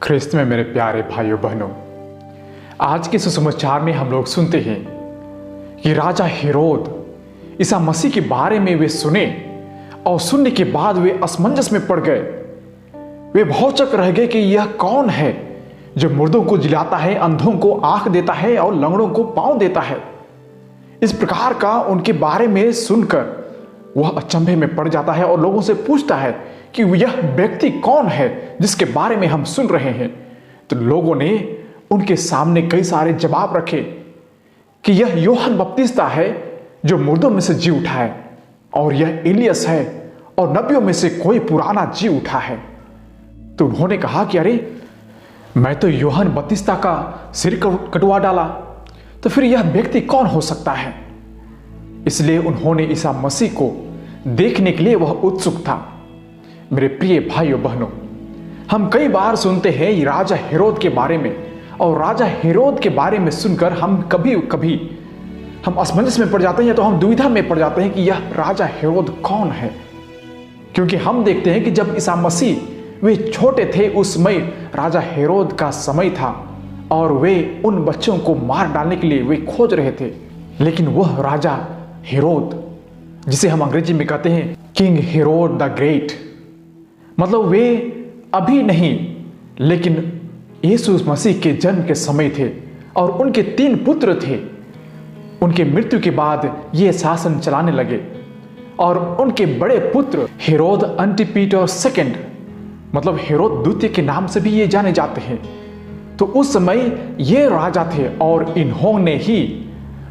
ख्रिस्त में मेरे प्यारे भाइयों बहनों, आज के सुसमाचार में हम लोग सुनते हैं कि राजा हेरोद ईसा मसीह के बारे में वे सुने और सुनने के बाद वे असमंजस में पड़ गए। वे भौचक रह गए कि यह कौन है जो मुर्दों को जिलाता है, अंधों को आंख देता है और लंगड़ों को पांव देता है। इस प्रकार का उनके बारे में सुनकर वह अचंभे में पड़ जाता है और लोगों से पूछता है कि यह व्यक्ति कौन है जिसके बारे में हम सुन रहे हैं। तो लोगों ने उनके सामने कई सारे जवाब रखे कि यह यूहन्ना बपतिस्ता है जो मुर्दों में से जी उठा है, और यह एलियस है, और नबियों में से कोई पुराना जी उठा है। तो उन्होंने कहा कि अरे, मैं तो यूहन्ना बपतिस्ता का सिर कटवा डाला, तो फिर यह व्यक्ति कौन हो सकता है। इसलिए उन्होंने ईसा मसीह को देखने के लिए वह उत्सुक था। मेरे प्रिय भाइयों बहनों, हम कई बार सुनते हैं राजा हेरोद के बारे में, और राजा हेरोद के बारे में सुनकर हम कभी कभी हम असमंजस में पड़ जाते हैं, तो हम दुविधा में पड़ जाते हैं कि यह राजा हेरोद कौन है। क्योंकि हम देखते हैं कि जब ईसा मसीह वे छोटे थे उस समय राजा हेरोद का समय था, और वे उन बच्चों को मार डालने के लिए वे खोज रहे थे। लेकिन वह राजा हेरोद, जिसे हम अंग्रेजी में कहते हैं किंग हेरोद द ग्रेट, मतलब वे अभी नहीं लेकिन यीशु मसीह के जन्म के समय थे, और उनके 3 पुत्र थे। उनके मृत्यु के बाद ये शासन चलाने लगे, और उनके बड़े पुत्र हेरोद अंटिपीटर सेकंड, मतलब हेरोद द्वितीय के नाम से भी ये जाने जाते हैं। तो उस समय ये राजा थे, और इन्होंने ही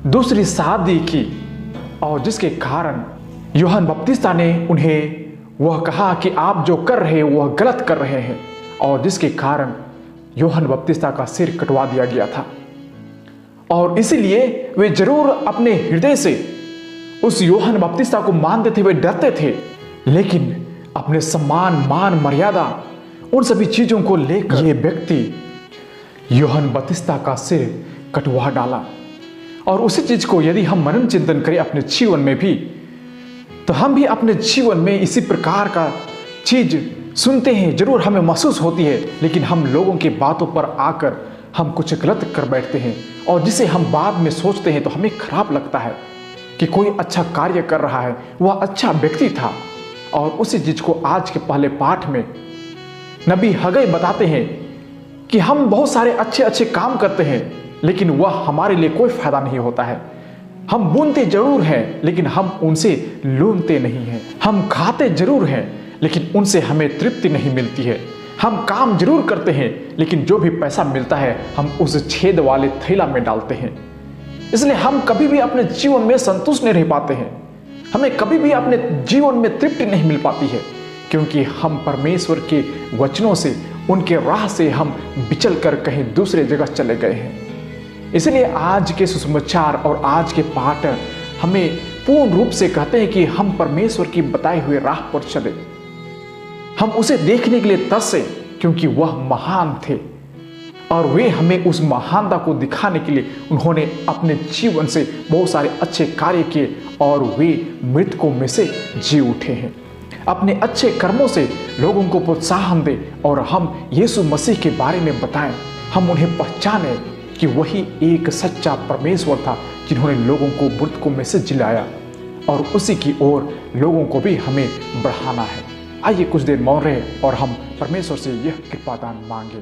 दूसरी शादी की, और जिसके कारण यूहन्ना बपतिस्ता ने उन्हें वह कहा कि आप जो कर रहे हैं वह गलत कर रहे हैं, और जिसके कारण यूहन्ना बपतिस्ता का सिर कटवा दिया गया था। और इसीलिए वे जरूर अपने हृदय से उस यूहन्ना बपतिस्ता को मानते थे, वे डरते थे, लेकिन अपने सम्मान, मान, मर्यादा, उन सभी चीजों को लेकर ये व्यक्ति यूहन्ना बपतिस्ता का सिर कटवा डाला। और उसी चीज को यदि हम मनन चिंतन करें अपने जीवन में भी, तो हम भी अपने जीवन में इसी प्रकार का चीज सुनते हैं, जरूर हमें महसूस होती है, लेकिन हम लोगों की बातों पर आकर हम कुछ गलत कर बैठते हैं, और जिसे हम बाद में सोचते हैं तो हमें खराब लगता है कि कोई अच्छा कार्य कर रहा है, वह अच्छा व्यक्ति था। और उसी चीज को आज के पहले पाठ में नबी हगई बताते हैं कि हम बहुत सारे अच्छे अच्छे काम करते हैं, लेकिन वह हमारे लिए कोई फायदा नहीं होता है। हम बुनते जरूर हैं, लेकिन हम उनसे लूनते नहीं हैं। हम खाते जरूर हैं, लेकिन उनसे हमें तृप्ति नहीं मिलती है। हम काम जरूर करते हैं, लेकिन जो भी पैसा मिलता है हम उस छेद वाले थैला में डालते हैं। इसलिए हम कभी भी अपने जीवन में संतुष्ट नहीं रह पाते हैं, हमें कभी भी अपने जीवन में तृप्ति नहीं मिल पाती है, क्योंकि हम परमेश्वर के वचनों से, उनके राह से हम विचल कर कहीं दूसरे जगह चले गए हैं। इसलिए आज के सुसमाचार और आज के पाठ हमें पूर्ण रूप से कहते हैं कि हम परमेश्वर की बताए हुए राह पर चले, हम उसे देखने के लिए तरसे, क्योंकि वह महान थे, और वे हमें उस महानता को दिखाने के लिए उन्होंने अपने जीवन से बहुत सारे अच्छे कार्य किए, और वे मृतकों में से जी उठे हैं। अपने अच्छे कर्मों से लोगों को प्रोत्साहन दें, और हम यीशु मसीह के बारे में बताएं, हम उन्हें पहचानें कि वही एक सच्चा परमेश्वर था जिन्होंने लोगों को मृतकों में से जिलाया, और उसी की ओर लोगों को भी हमें बढ़ाना है। आइए कुछ देर मौन रहे और हम परमेश्वर से यह कृपादान मांगे।